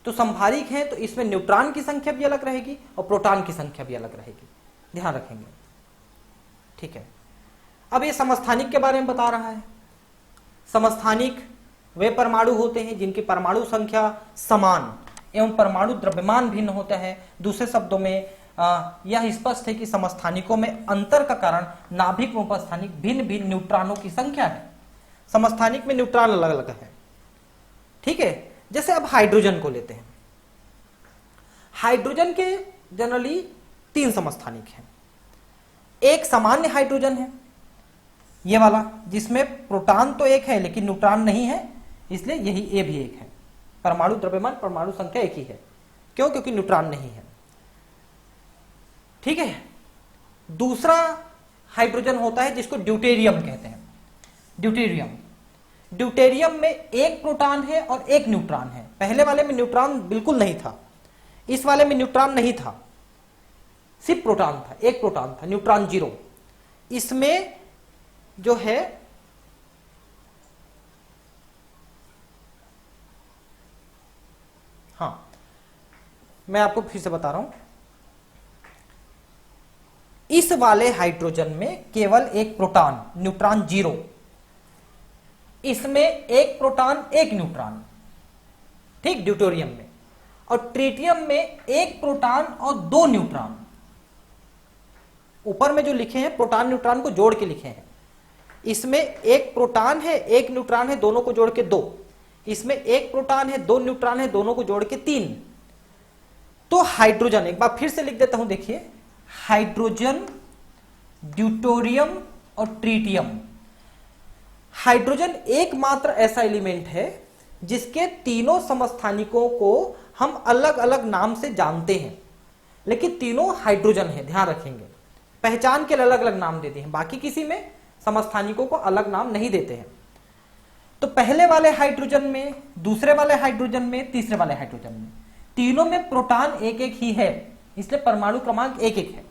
तो समभारिक हैं तो इसमें न्यूट्रॉन की संख्या भी अलग रहेगी और प्रोटॉन की संख्या भी अलग रहेगी, ध्यान रखेंगे, ठीक है। अब ये समस्थानिक के बारे में बता रहा है। समस्थानिक वे परमाणु होते हैं जिनकी परमाणु संख्या समान एवं परमाणु द्रव्यमान भिन्न होता है। दूसरे शब्दों में यह स्पष्ट है कि समस्थानिकों में अंतर का कारण नाभिक में उपस्थानिक भिन्न भिन्न न्यूट्रॉनों की संख्या है। समस्थानिक में न्यूट्रॉन अलग अलग है, ठीक है। जैसे अब हाइड्रोजन को लेते हैं, हाइड्रोजन के जनरली 3 समस्थानिक हैं। एक सामान्य हाइड्रोजन है, ये वाला, जिसमें प्रोटॉन तो एक है लेकिन न्यूट्रॉन नहीं है, इसलिए यही ए भी एक है। परमाणु द्रव्यमान परमाणु संख्या एक ही है, क्यों? क्योंकि न्यूट्रॉन नहीं है, ठीक है। दूसरा हाइड्रोजन होता है जिसको ड्यूटेरियम कहते हैं। ड्यूटेरियम में एक प्रोटॉन है और एक न्यूट्रॉन है। पहले वाले में न्यूट्रॉन बिल्कुल नहीं था, इस वाले में न्यूट्रॉन नहीं था, सिर्फ प्रोटॉन था, एक प्रोटॉन था, न्यूट्रॉन 0। इसमें जो है हाँ, मैं आपको फिर से बता रहा हूं, इस वाले हाइड्रोजन में केवल एक प्रोटॉन, न्यूट्रॉन 0, इसमें एक प्रोटॉन एक न्यूट्रॉन, ठीक, ड्यूटेरियम में। और ट्रिटियम में एक प्रोटॉन और 2 न्यूट्रॉन। ऊपर में जो लिखे हैं प्रोटॉन न्यूट्रॉन को जोड़ के लिखे हैं, इसमें एक प्रोटॉन है एक न्यूट्रॉन है, दोनों को जोड़ के 2। इसमें एक प्रोटॉन है 2 न्यूट्रॉन है, दोनों को जोड़ के 3। तो हाइड्रोजन, एक बार फिर से लिख देता हूं, देखिए, हाइड्रोजन, ड्यूटेरियम और ट्रिटियम। हाइड्रोजन एकमात्र ऐसा एलिमेंट है जिसके तीनों समस्थानिकों को हम अलग अलग नाम से जानते हैं, लेकिन तीनों हाइड्रोजन है, ध्यान रखेंगे। पहचान के लिए अलग अलग नाम देते हैं, बाकी किसी में समस्थानिकों को अलग नाम नहीं देते हैं। तो पहले वाले हाइड्रोजन में, दूसरे वाले हाइड्रोजन में, तीसरे वाले हाइड्रोजन में, तीनों में प्रोटॉन एक एक ही है, इसलिए परमाणु क्रमांक एक एक है।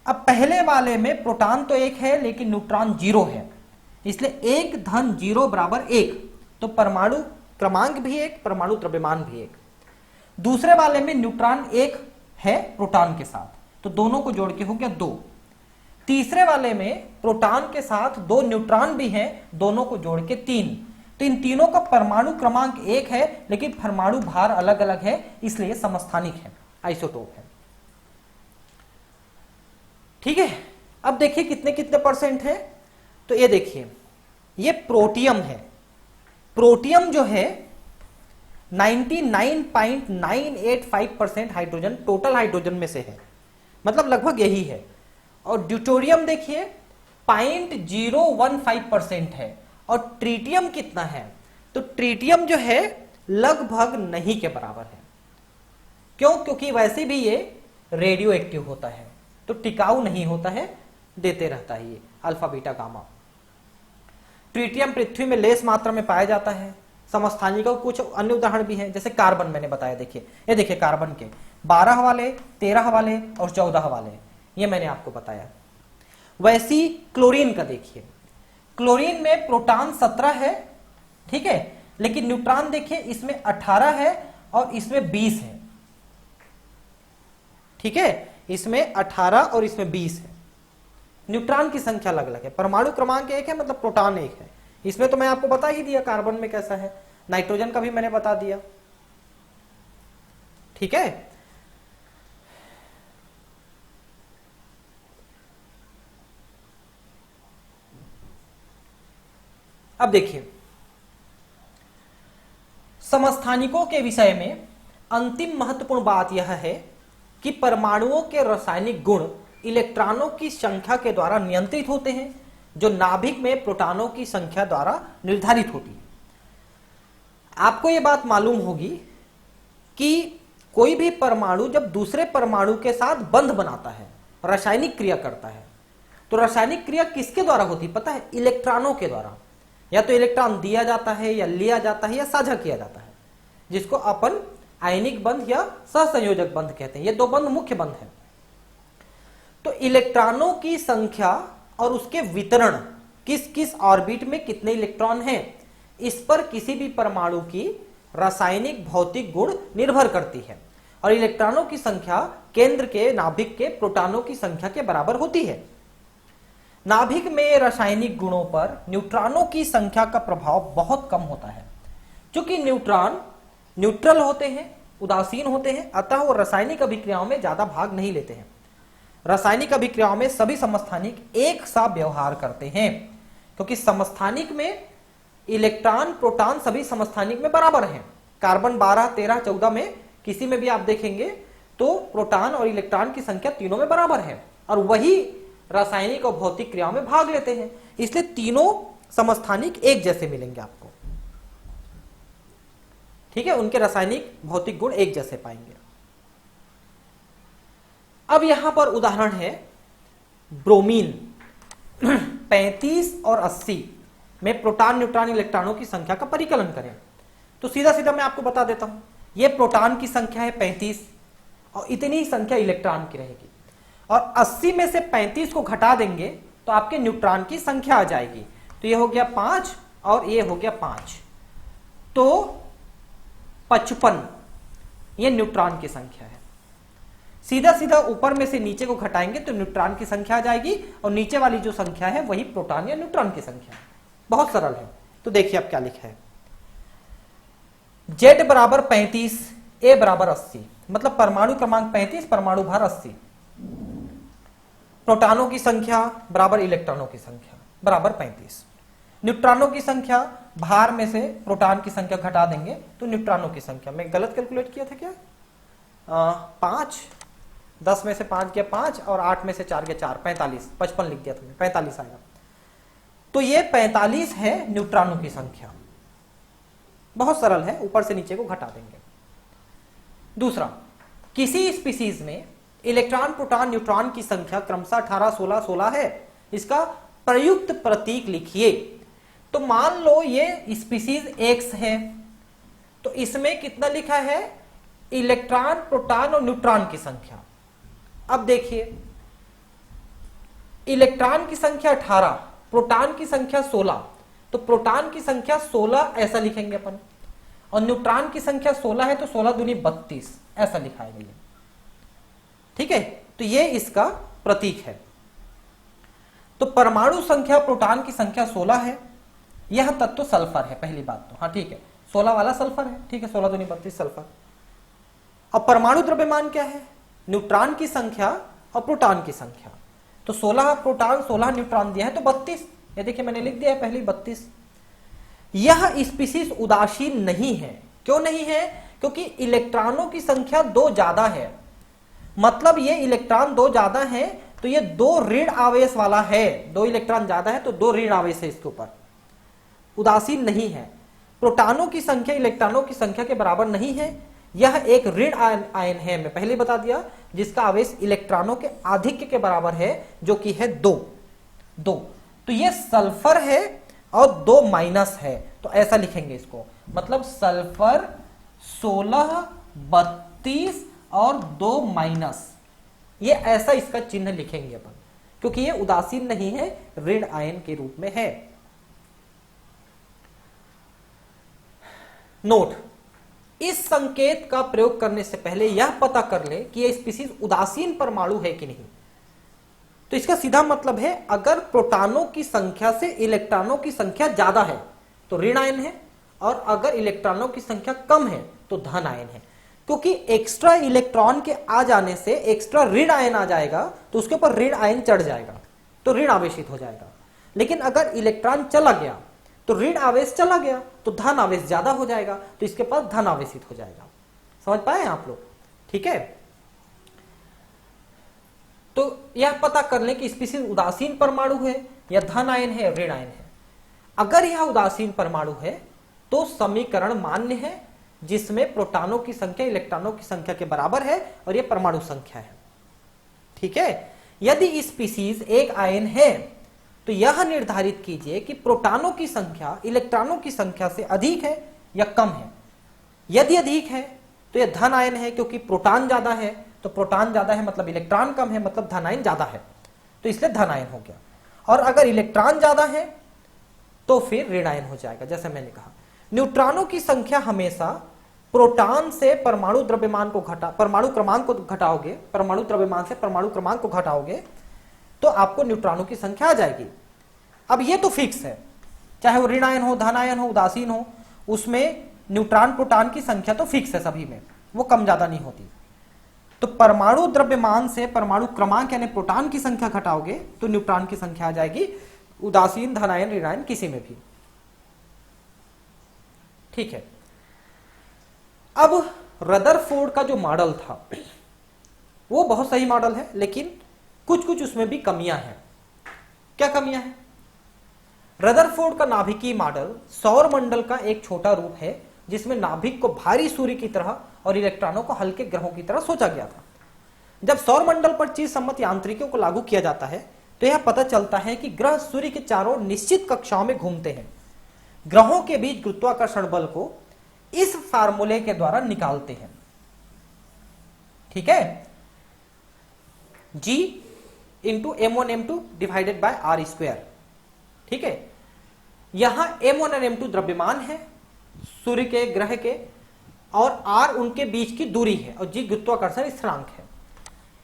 अब पहले वाले में प्रोटॉन तो एक है लेकिन न्यूट्रॉन 0 है, इसलिए 1 धन 0 बराबर 1, तो परमाणु क्रमांक भी एक, परमाणु द्रव्यमान भी एक। दूसरे वाले में न्यूट्रॉन 1 है प्रोटॉन के साथ, तो दोनों को जोड़ के हो गया 2। तीसरे वाले में प्रोटॉन के साथ 2 न्यूट्रॉन भी हैं, दोनों को जोड़ के 3। तो इन तीनों का परमाणु क्रमांक 1 है लेकिन परमाणु भार अलग अलग है, इसलिए समस्थानिक है, आइसोटोप है, ठीक है। अब देखिए कितने कितने परसेंट है, तो ये देखिए, ये प्रोटियम है। प्रोटियम जो है 99.985% हाइड्रोजन टोटल हाइड्रोजन में से है, मतलब लगभग यही है। और ड्यूटेरियम देखिए 0.015% है। और ट्रीटियम कितना है? तो ट्रीटियम जो है लगभग नहीं के बराबर है। क्यों? क्योंकि वैसे भी ये रेडियो एक्टिव होता है, तो टिकाऊ नहीं होता है, देते रहता है ये अल्फा बीटा गामा। ट्रीटियम पृथ्वी में लेस मात्रा में पाया जाता है। समस्थानिक का कुछ अन्य उदाहरण भी हैं, जैसे कार्बन मैंने बताया। देखिए ये देखिए कार्बन के 12 हवाले, 13 हवाले और 14 हवाले, ये मैंने आपको बताया। वैसी क्लोरीन का देखिए, क्लोरीन में प्रोटॉन 17 है, ठीक है, लेकिन न्यूट्रॉन देखिए इसमें 18 है और इसमें 20 है, ठीक है, इसमें 18 और इसमें 20 है। न्यूट्रॉन की संख्या अलग अलग है। परमाणु क्रमांक 1 है, मतलब प्रोटॉन 1 है। इसमें तो मैं आपको बता ही दिया कार्बन में कैसा है, नाइट्रोजन का भी मैंने बता दिया, ठीक है। अब देखिए समस्थानिकों के विषय में अंतिम महत्वपूर्ण बात यह है कि परमाणुओं के रासायनिक गुण इलेक्ट्रॉनों की संख्या के द्वारा नियंत्रित होते हैं, जो नाभिक में प्रोटॉनों की संख्या द्वारा निर्धारित होती है। आपको यह बात मालूम होगी कि कोई भी परमाणु जब दूसरे परमाणु के साथ बंध बनाता है, रासायनिक क्रिया करता है, तो रासायनिक क्रिया किसके द्वारा होती है पता है? इलेक्ट्रॉनों के द्वारा। या तो इलेक्ट्रॉन दिया जाता है या लिया जाता है या साझा किया जाता है, जिसको अपन आयनिक बंध या सहसंयोजक बंध कहते हैं। ये दो बंध मुख्य बंध हैं। तो इलेक्ट्रॉनों की संख्या और उसके वितरण, किस किस ऑर्बिट में कितने इलेक्ट्रॉन हैं, इस पर किसी भी परमाणु की रासायनिक भौतिक गुण निर्भर करती है। और इलेक्ट्रॉनों की संख्या केंद्र के नाभिक के प्रोटॉनों की संख्या के बराबर होती है। नाभिक में रासायनिक गुणों पर न्यूट्रॉनों की संख्या का प्रभाव बहुत कम होता है। क्योंकि न्यूट्रॉन न्यूट्रल होते हैं, उदासीन होते हैं, अतः वो रासायनिक अभिक्रियाओं में ज्यादा भाग नहीं लेते हैं। रासायनिक अभिक्रियाओं में सभी समस्थानिक एक सा व्यवहार करते हैं, क्योंकि समस्थानिक में इलेक्ट्रॉन प्रोटॉन सभी समस्थानिक में बराबर हैं। कार्बन 12, 13, 14 में किसी में भी आप देखेंगे तो प्रोटॉन और इलेक्ट्रॉन की संख्या तीनों में बराबर है, और वही रासायनिक और भौतिक क्रियाओं में भाग लेते हैं। इसलिए तीनों समस्थानिक एक जैसे मिलेंगे आपको, ठीक है, उनके रासायनिक भौतिक गुण एक जैसे पाएंगे। अब यहां पर उदाहरण है ब्रोमीन 35 और 80 में प्रोटॉन न्यूट्रॉन इलेक्ट्रॉनों की संख्या का परिकलन करें। तो सीधा सीधा मैं आपको बता देता हूं, यह प्रोटॉन की संख्या है 35 और इतनी ही संख्या इलेक्ट्रॉन की रहेगी, और 80 में से 35 को घटा देंगे तो आपके न्यूट्रॉन की संख्या आ जाएगी। तो यह हो गया 5 और यह हो गया 5, तो 55 यह न्यूट्रॉन की संख्या है। सीधा सीधा ऊपर में से नीचे को घटाएंगे तो न्यूट्रॉन की संख्या आ जाएगी, और नीचे वाली जो संख्या है वही प्रोटॉन या न्यूट्रॉन की संख्या है। बहुत सरल है। तो देखिए अब क्या लिखा है, Z बराबर 35, A बराबर 80, मतलब परमाणु क्रमांक 35, परमाणु भार 80, प्रोटॉनों की संख्या बराबर इलेक्ट्रॉनों की संख्या बराबर 35। न्यूट्रॉनों की संख्या, भार में से प्रोटॉन की संख्या घटा देंगे तो न्यूट्रॉनों की संख्या, मैं गलत कैलकुलेट किया था क्या? 5, 10 में से 5 गया 5 और 8 में से 4 गया 4, 45, 55 लिख दिया था, 45 आएगा। तो ये 45 है न्यूट्रॉनों की संख्या। बहुत सरल है, ऊपर से नीचे को घटा देंगे। दूसरा, किसी स्पीसीज में इलेक्ट्रॉन प्रोटॉन न्यूट्रॉन की संख्या क्रमशः 18, 16, 16 है, इसका प्रयुक्त प्रतीक लिखिए। तो मान लो ये स्पीसीज X है, तो इसमें कितना लिखा है? इलेक्ट्रॉन प्रोटॉन और न्यूट्रॉन की संख्या। अब देखिए इलेक्ट्रॉन की संख्या 18, प्रोटॉन की संख्या 16, तो प्रोटॉन की संख्या 16 ऐसा लिखेंगे अपन, और न्यूट्रॉन की संख्या 16 है तो 16 दूनी 32 ऐसा लिखाएंगे ये, ठीक है। तो ये इसका प्रतीक है। तो परमाणु संख्या प्रोटॉन की संख्या 16 है, यह तत्व सल्फर है, पहली बात तो, हाँ ठीक है, 16 वाला सल्फर है, ठीक है, 16 दूनी 32 सल्फर। अब परमाणु द्रव्यमान क्या है? न्यूट्रॉन की संख्या और प्रोटॉन की संख्या। तो 16 प्रोटॉन 16 न्यूट्रॉन दिया है तो 32, ये देखिए मैंने लिख दिया है पहले 32। यह स्पीसीज उदासीन नहीं है। क्यों नहीं है? क्योंकि इलेक्ट्रॉनों की संख्या 2 ज्यादा है, मतलब ये इलेक्ट्रॉन 2 ज्यादा है तो ये 2 ऋण आवेश वाला है, 2 इलेक्ट्रॉन ज्यादा है तो 2 ऋण आवेश है इसके ऊपर, उदासीन नहीं है। प्रोटॉनों की संख्या इलेक्ट्रॉनों की संख्या के बराबर नहीं है, यह एक ऋण आयन है, मैं पहले बता दिया, जिसका आवेश इलेक्ट्रॉनों के आधिक्य के बराबर है जो कि है 2। तो ये सल्फर है और 2 माइनस है, तो ऐसा लिखेंगे इसको, मतलब सल्फर 16, 32 और 2 माइनस, ये ऐसा इसका चिन्ह लिखेंगे अपन, क्योंकि ये उदासीन नहीं है, ऋण आयन के रूप में है। नोट, इस संकेत का प्रयोग करने से पहले यह पता कर ले कि यह स्पीशीज उदासीन परमाणु है कि नहीं। तो इसका सीधा मतलब है, अगर प्रोटॉनों की संख्या से इलेक्ट्रॉनों की संख्या ज्यादा है तो ऋण आयन है, और अगर इलेक्ट्रॉनों की संख्या कम है तो धन आयन है। क्योंकि एक्स्ट्रा इलेक्ट्रॉन के आ जाने से एक्स्ट्रा ऋण आयन आ जाएगा तो उसके ऊपर ऋण आयन चढ़ जाएगा, तो ऋण आवेशित हो जाएगा। लेकिन अगर इलेक्ट्रॉन चला गया तो ऋण आवेश चला गया तो धन आवेश ज्यादा हो जाएगा, तो इसके पास धन आवेशित हो जाएगा। समझ पाए आप लोग? ठीक है, तो यह पता कर लें कि स्पीशीज उदासीन परमाणु है या धन आयन है या ऋण आयन है। अगर यह उदासीन परमाणु है तो समीकरण मान्य है, जिसमें प्रोटॉनों की संख्या इलेक्ट्रॉनों की संख्या के बराबर है और यह परमाणु संख्या है। ठीक है, यदि स्पीशीज एक आयन है तो यह निर्धारित कीजिए कि प्रोटॉनों की संख्या इलेक्ट्रॉनों की संख्या से अधिक है या कम है। यदि अधिक है तो यह धन आयन है, क्योंकि प्रोटॉन ज्यादा है, तो प्रोटॉन ज्यादा है मतलब इलेक्ट्रॉन कम है, मतलब धन आयन ज्यादा है, तो इसलिए धन आयन हो गया। और अगर इलेक्ट्रॉन ज्यादा है तो फिर ऋण आयन हो जाएगा। जैसे मैंने कहा, न्यूट्रॉनों की संख्या हमेशा प्रोटॉन से परमाणु द्रव्यमान को परमाणु क्रमांक को घटाओगे, परमाणु द्रव्यमान से परमाणु क्रमांक को घटाओगे तो आपको न्यूट्रॉनों की संख्या आ जाएगी। अब ये तो फिक्स है, चाहे वो ऋण आयन हो, धन आयन हो, उदासीन हो, उसमें न्यूट्रॉन प्रोटॉन की संख्या तो फिक्स है सभी में, वो कम ज्यादा नहीं होती। तो परमाणु द्रव्यमान से परमाणु क्रमांक यानी प्रोटॉन की संख्या घटाओगे तो न्यूट्रॉन की संख्या आ जाएगी, उदासीन, धन आयन, ऋण आयन किसी में भी। ठीक है, अब रदरफोर्ड का जो मॉडल था वो बहुत सही मॉडल है, लेकिन कुछ कुछ उसमें भी कमियां हैं। क्या कमियां हैं? रदरफोर्ड का नाभिकीय मॉडल सौर मंडल का एक छोटा रूप है, जिसमें नाभिक को भारी सूर्य की तरह और इलेक्ट्रॉनों को हल्के ग्रहों की तरह सोचा गया था। जब सौर मंडल पर चीज सम्मत यांत्रिकियों को लागू किया जाता है तो यह पता चलता है कि ग्रह सूर्य के चारों निश्चित कक्षाओं में घूमते हैं। ग्रहों के बीच गुरुत्वाकर्षण बल को इस फार्मूले के द्वारा निकालते हैं। ठीक है, G into M1M2 divided by R square. ठीक है, यहां M1 और M2 द्रव्यमान है सूर्य के, ग्रह के, और R उनके बीच की दूरी है और G गुरुत्वाकर्षण स्थिरांक है।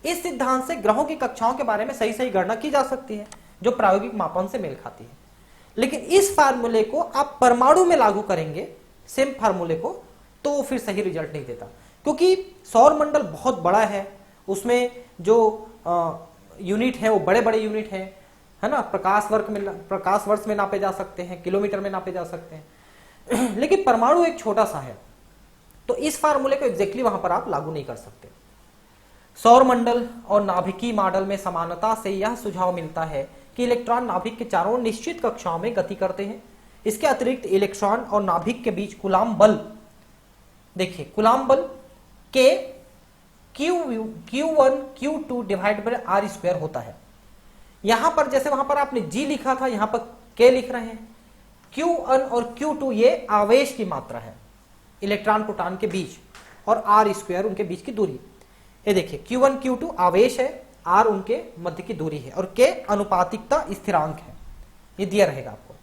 इस सिद्धांत से ग्रहों की कक्षाओं के बारे में सही सही गणना की जा सकती है, जो प्रायोगिक मापन से मेल खाती है। लेकिन इस फार्मूले को आप परमाणु में लागू करेंगे, सेम फार्मूले को, तो फिर सही रिजल्ट नहीं देता, क्योंकि सौर मंडल बहुत बड़ा है, उसमें जो यूनिट है वो बड़े बड़े यूनिट है ना, प्रकाश वर्ष में नापे जा सकते हैं, किलोमीटर में नापे जा सकते हैं। लेकिन परमाणु एक छोटा सा है, तो इस फार्मूले को एग्जैक्टली वहां पर आप लागू नहीं कर सकते। सौर मंडल और नाभिकीय मॉडल में समानता से यह सुझाव मिलता है कि इलेक्ट्रॉन नाभिक के चारों निश्चित कक्षाओं में गति करते हैं। इसके अतिरिक्त इलेक्ट्रॉन और नाभिक के बीच कूलाम बल, देखिए कूलाम बल के Q1 Q2 divide by R square होता है। यहां पर जैसे वहां पर आपने G लिखा था, यहां पर K लिख रहे हैं। Q1 और Q2 ये आवेश की मात्रा है इलेक्ट्रॉन प्रोटॉन के बीच, और R स्क्वायर उनके बीच की दूरी। ये देखिए Q1 Q2 आवेश है, R उनके मध्य की दूरी है, और K अनुपातिकता स्थिरांक है, ये दिया रहेगा आपको।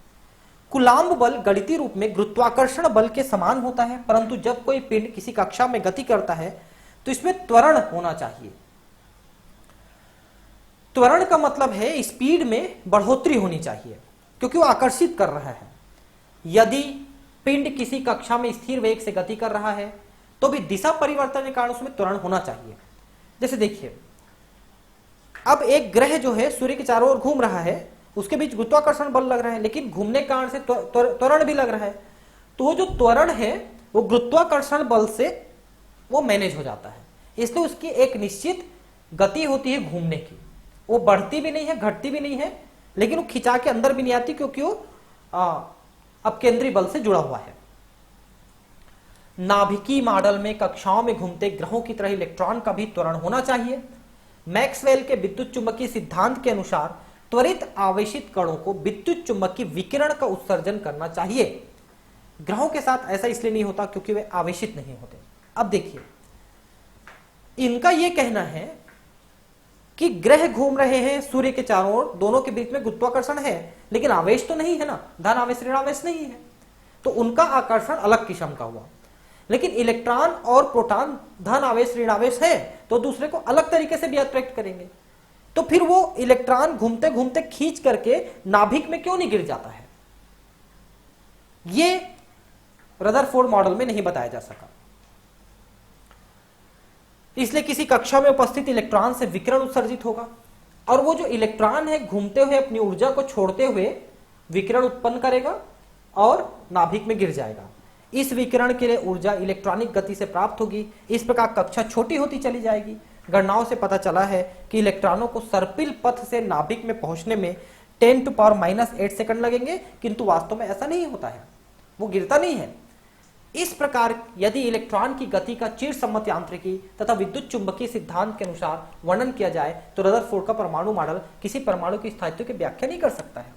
कूलाम्ब बल गणितीय रूप में गुरुत्वाकर्षण बल के समान होता है, परंतु जब कोई पिंड किसी कक्षा में गति करता है तो इसमें त्वरण होना चाहिए। त्वरण का मतलब है स्पीड में बढ़ोतरी होनी चाहिए, क्योंकि वो आकर्षित कर रहा है। यदि पिंड किसी कक्षा में स्थिर वेग से गति कर रहा है तो भी दिशा परिवर्तन के कारण उसमें त्वरण होना चाहिए। जैसे देखिए, अब एक ग्रह जो है सूर्य के चारों ओर घूम रहा है, उसके बीच गुरुत्वाकर्षण बल लग रहा है, लेकिन घूमने के कारण से त्वरण भी लग रहा है। तो वो जो त्वरण है वो गुरुत्वाकर्षण बल से वो मैनेज हो जाता है, इसलिए उसकी एक निश्चित गति होती है घूमने की। वो बढ़ती भी नहीं है, घटती भी नहीं है, लेकिन वो खिंचा के अंदर भी नहीं आती, क्योंकि वो अपकेंद्री बल से जुड़ा हुआ है। नाभिकीय मॉडल में कक्षाओं में घूमते ग्रहों की तरह इलेक्ट्रॉन का भी त्वरण होना चाहिए। मैक्सवेल के विद्युत चुंबकीय सिद्धांत के अनुसार त्वरित आवेशित कणों को विद्युत चुंबकीय विकिरण का उत्सर्जन करना चाहिए। ग्रहों के साथ ऐसा इसलिए नहीं होता क्योंकि वे आवेशित नहीं होते। अब देखिए, इनका यह कहना है कि ग्रह घूम रहे हैं सूर्य के चारों ओर, दोनों के बीच में गुरुत्वाकर्षण है, लेकिन आवेश तो नहीं है ना, धन आवेश ऋण आवेश नहीं है, तो उनका आकर्षण अलग किस्म का हुआ। लेकिन इलेक्ट्रॉन और प्रोटॉन धन आवेश ऋण आवेश है, तो दूसरे को अलग तरीके से भी अट्रैक्ट करेंगे। तो फिर वो इलेक्ट्रॉन घूमते घूमते खींच करके नाभिक में क्यों नहीं गिर जाता है, ये रदरफोर्ड मॉडल में नहीं बताया जा सका। इसलिए किसी कक्षा में उपस्थित इलेक्ट्रॉन से विकिरण उत्सर्जित होगा, और वो जो इलेक्ट्रॉन है घूमते हुए अपनी ऊर्जा को छोड़ते हुए विकिरण उत्पन्न करेगा और नाभिक में गिर जाएगा। इस विकिरण के लिए ऊर्जा इलेक्ट्रॉनिक गति से प्राप्त होगी। इस प्रकार कक्षा छोटी होती चली जाएगी। गणनाओं से पता चला है कि इलेक्ट्रॉनों को सर्पिल पथ से नाभिक में पहुंचने में 10⁻⁸ सेकंड लगेंगे, किंतु वास्तव में ऐसा नहीं होता है, वो गिरता नहीं है। इस प्रकार यदि इलेक्ट्रॉन की गति का चिरसम्मत यांत्रिकी तथा विद्युत चुंबकीय सिद्धांत के अनुसार वर्णन किया जाए तो रदरफोर्ड का परमाणु मॉडल किसी परमाणु की स्थायित्व की व्याख्या नहीं कर सकता है।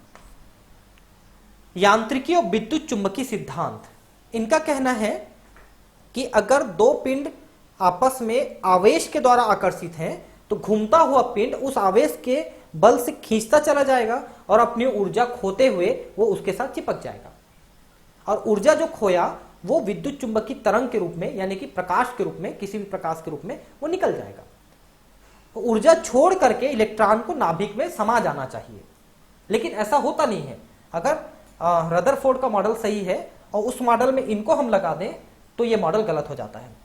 यांत्रिकी और विद्युत चुंबकीय सिद्धांत, इनका कहना है कि अगर दो पिंड आपस में आवेश के द्वारा आकर्षित हैं तो घूमता हुआ पिंड उस आवेश के बल से खींचता चला जाएगा और अपनी ऊर्जा खोते हुए वो उसके साथ चिपक जाएगा, और ऊर्जा जो खोया वो विद्युत चुंबकीय तरंग के रूप में, यानी कि प्रकाश के रूप में, किसी भी प्रकाश के रूप में वो निकल जाएगा। तो ऊर्जा छोड़ करके इलेक्ट्रॉन को नाभिक में समा जाना चाहिए, लेकिन ऐसा होता नहीं है। अगर रदरफोर्ड का मॉडल सही है और उस मॉडल में इनको हम लगा दें तो ये मॉडल गलत हो जाता है।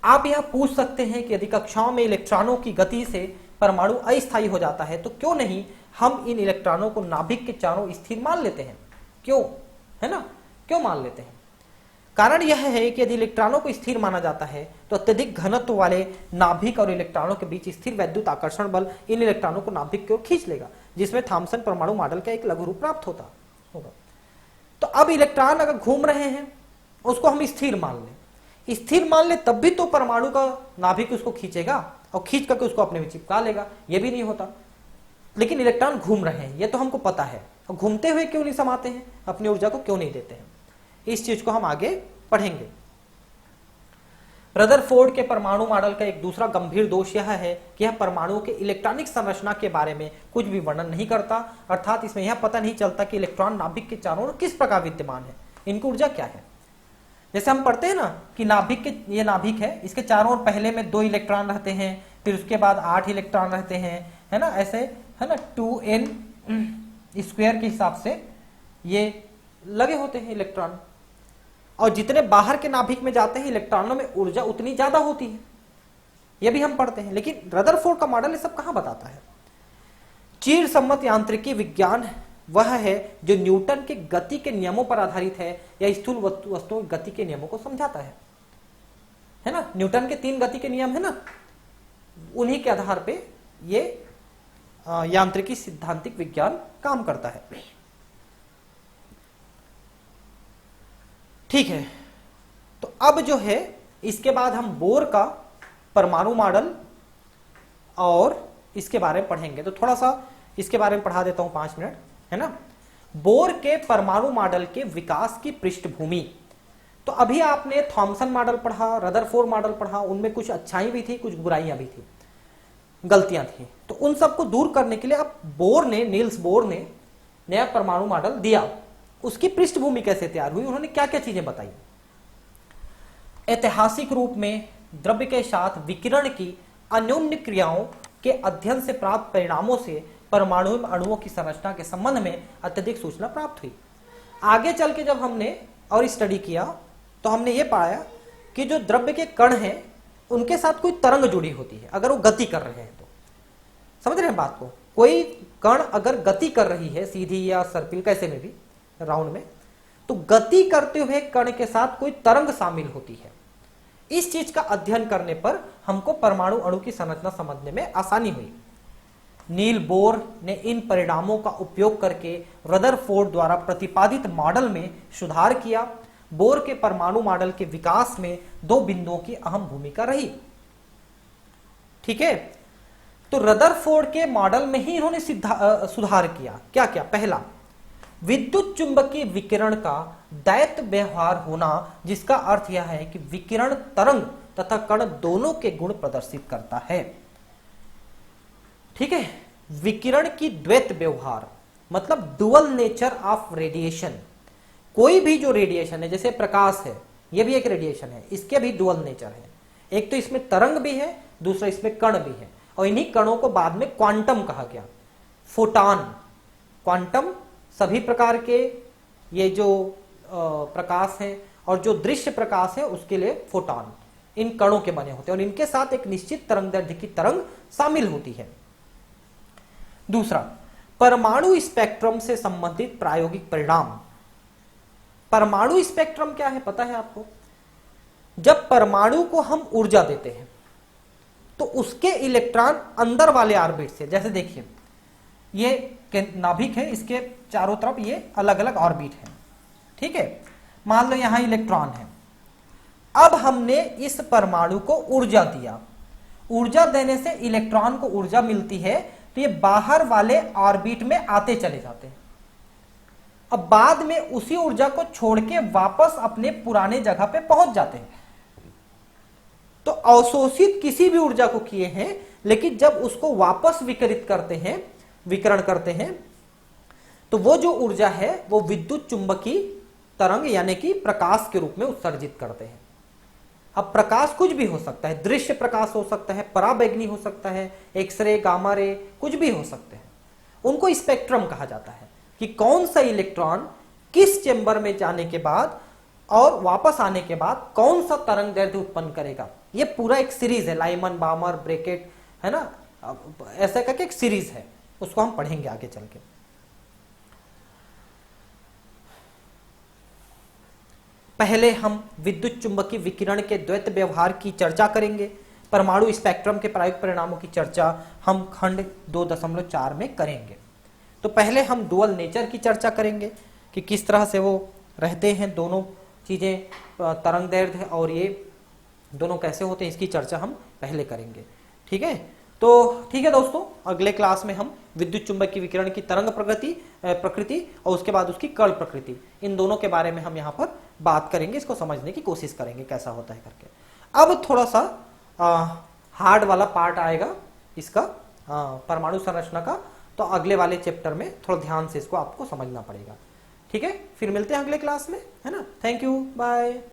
आप यह पूछ सकते हैं कि यदि कक्षाओं में इलेक्ट्रॉनों की गति से परमाणु अस्थायी हो जाता है तो क्यों नहीं हम इन इलेक्ट्रॉनों को नाभिक के चारों स्थिर मान लेते हैं, क्यों, है ना, क्यों मान लेते हैं? कारण यह है कि यदि इलेक्ट्रॉनों को स्थिर माना जाता है तो अत्यधिक घनत्व वाले नाभिक और इलेक्ट्रॉनों के बीच स्थिर वैद्युत आकर्षण बल इन इलेक्ट्रॉनों को नाभिक की ओर खींच लेगा, जिसमें थॉमसन परमाणु मॉडल का एक लघु रूप प्राप्त होगा। तो अब इलेक्ट्रॉन अगर घूम रहे हैं उसको हम स्थिर मान लें, स्थिर मान ले तब भी तो परमाणु का नाभिक उसको खींचेगा और खींच करके उसको अपने में चिपका लेगा, ये भी नहीं होता। लेकिन इलेक्ट्रॉन घूम रहे हैं ये तो हमको पता है, और घूमते हुए क्यों नहीं समाते हैं, अपनी ऊर्जा को क्यों नहीं देते हैं, इस चीज को हम आगे पढ़ेंगे। रदरफोर्ड के परमाणु मॉडल का एक दूसरा गंभीर दोष यह है कि यह परमाणुओं के इलेक्ट्रॉनिक संरचना के बारे में कुछ भी वर्णन नहीं करता, अर्थात इसमें यह पता नहीं चलता कि इलेक्ट्रॉन नाभिक के चारों ओर किस प्रकार विद्यमान है, इनकी ऊर्जा क्या है। जैसे हम पढ़ते हैं ना कि नाभिक के, ये नाभिक है, इसके चारों ओर पहले में 2 इलेक्ट्रॉन रहते हैं, फिर उसके बाद 8 इलेक्ट्रॉन रहते हैं, है ना, ऐसे, है ना, 2n स्क्वायर के हिसाब से ये लगे होते हैं इलेक्ट्रॉन, और जितने बाहर के नाभिक में जाते हैं इलेक्ट्रॉनों में ऊर्जा उतनी ज्यादा होती है, यह भी हम पढ़ते हैं। लेकिन रदरफोर्ड का मॉडल ये सब कहां बताता है? चिरसम्मत यांत्रिकी विज्ञान वह है जो न्यूटन के गति के नियमों पर आधारित है या स्थूल वस्तुओं की गति के नियमों को समझाता है ना। न्यूटन के 3 गति के नियम है ना, उन्हीं के आधार पे ये यांत्रिकी सिद्धांतिक विज्ञान काम करता है। ठीक है, तो अब जो है इसके बाद हम बोर का परमाणु मॉडल और इसके बारे में पढ़ेंगे। तो थोड़ा सा इसके बारे में पढ़ा देता हूं 5 मिनट, है ना। बोर के परमाणु मॉडल के विकास की पृष्ठभूमि। तो अभी आपने थॉमसन मॉडल पढ़ा, रदरफोर्ड मॉडल पढ़ा, उनमें कुछ अच्छाई भी थी, कुछ बुराइयां भी थी, गलतियां थी। तो उन सबको दूर करने के लिए अब नील्स बोर ने नया परमाणु मॉडल दिया। उसकी पृष्ठभूमि कैसे तैयार हुई, उन्होंने क्या क्या चीजें बताई। ऐतिहासिक रूप में द्रव्य के साथ विकिरण की अन्योन्य क्रियाओं के अध्ययन से प्राप्त परिणामों से परमाणु में अणुओं की संरचना के संबंध में अत्यधिक सूचना प्राप्त हुई। आगे चल के जब हमने और स्टडी किया तो हमने ये पाया कि जो द्रव्य के कण हैं उनके साथ कोई तरंग जुड़ी होती है, अगर वो गति कर रहे हैं तो। समझ रहे हैं बात को? कोई कण अगर गति कर रही है सीधी या सर्पिल, कैसे में भी, राउंड में, तो गति करते हुए कण के साथ कोई तरंग शामिल होती है। इस चीज का अध्ययन करने पर हमको परमाणु अणु की संरचना समझने में आसानी हुई। नील बोर ने इन परिणामों का उपयोग करके रदरफोर्ड द्वारा प्रतिपादित मॉडल में सुधार किया। बोर के परमाणु मॉडल के विकास में दो बिंदुओं की अहम भूमिका रही। ठीक है, तो रदरफोर्ड के मॉडल में ही इन्होंने सुधार किया। क्या क्या? पहला, विद्युत चुंबकीय विकिरण का दैत्य व्यवहार होना, जिसका अर्थ यह है कि विकिरण तरंग तथा कण दोनों के गुण प्रदर्शित करता है। ठीक है, विकिरण की द्वैत व्यवहार मतलब डुअल नेचर ऑफ रेडिएशन। कोई भी जो रेडिएशन है, जैसे प्रकाश है, यह भी एक रेडिएशन है, इसके भी डुअल नेचर है। एक तो इसमें तरंग भी है, दूसरा इसमें कण भी है, और इन्हीं कणों को बाद में क्वांटम कहा गया। फोटॉन, क्वांटम सभी प्रकार के ये जो प्रकाश है और जो दृश्य प्रकाश है उसके लिए फोटॉन इन कणों के बने होते हैं, और इनके साथ एक निश्चित तरंगदैर्घ्य की तरंग शामिल होती है। दूसरा, परमाणु स्पेक्ट्रम से संबंधित प्रायोगिक परिणाम। परमाणु स्पेक्ट्रम क्या है पता है आपको? जब परमाणु को हम ऊर्जा देते हैं तो उसके इलेक्ट्रॉन अंदर वाले ऑर्बिट से, जैसे देखिए ये नाभिक है, इसके चारों तरफ ये अलग अलग ऑर्बिट है। ठीक है, मान लो यहां इलेक्ट्रॉन है। अब हमने इस परमाणु को ऊर्जा दिया, ऊर्जा देने से इलेक्ट्रॉन को ऊर्जा मिलती है, तो ये बाहर वाले ऑर्बिट में आते चले जाते हैं। अब बाद में उसी ऊर्जा को छोड़ के वापस अपने पुराने जगह पे पहुंच जाते हैं। तो अवशोषित किसी भी ऊर्जा को किए हैं, लेकिन जब उसको वापस विकिरित करते हैं, विकिरण करते हैं, तो वो जो ऊर्जा है वो विद्युत चुंबकीय तरंग यानी कि प्रकाश के रूप में उत्सर्जित करते हैं। अब प्रकाश कुछ भी हो सकता है, दृश्य प्रकाश हो सकता है, पराबैंगनी हो सकता है, एक्सरे, गामा रे, कुछ भी हो सकते हैं। उनको स्पेक्ट्रम कहा जाता है कि कौन सा इलेक्ट्रॉन किस चेंबर में जाने के बाद और वापस आने के बाद कौन सा तरंगदैर्घ्य उत्पन्न करेगा। ये पूरा एक सीरीज है, लाइमन, बामर, ब्रैकेट, है ना, ऐसा करके एक सीरीज है, उसको हम पढ़ेंगे आगे चल के। पहले हम विद्युत चुंबकीय विकिरण के द्वैत व्यवहार की चर्चा करेंगे। परमाणु स्पेक्ट्रम के प्रायोगिक परिणामों की चर्चा हम खंड 2.4 में करेंगे। तो पहले हम डुअल नेचर की चर्चा करेंगे कि किस तरह से वो रहते हैं, दोनों चीजें, तरंगदैर्घ्य और ये दोनों कैसे होते हैं, इसकी चर्चा हम पहले करेंगे। ठीक है, तो ठीक है दोस्तों, अगले क्लास में हम विद्युत चुंबकीय विकिरण की तरंग प्रकृति और उसके बाद उसकी कण प्रकृति, इन दोनों के बारे में हम यहाँ पर बात करेंगे, इसको समझने की कोशिश करेंगे कैसा होता है करके। अब थोड़ा सा हार्ड वाला पार्ट आएगा इसका, परमाणु संरचना का, तो अगले वाले चैप्टर में थोड़ा ध्यान से इसको आपको समझना पड़ेगा। ठीक है, फिर मिलते हैं अगले क्लास में, है ना। Thank you, bye.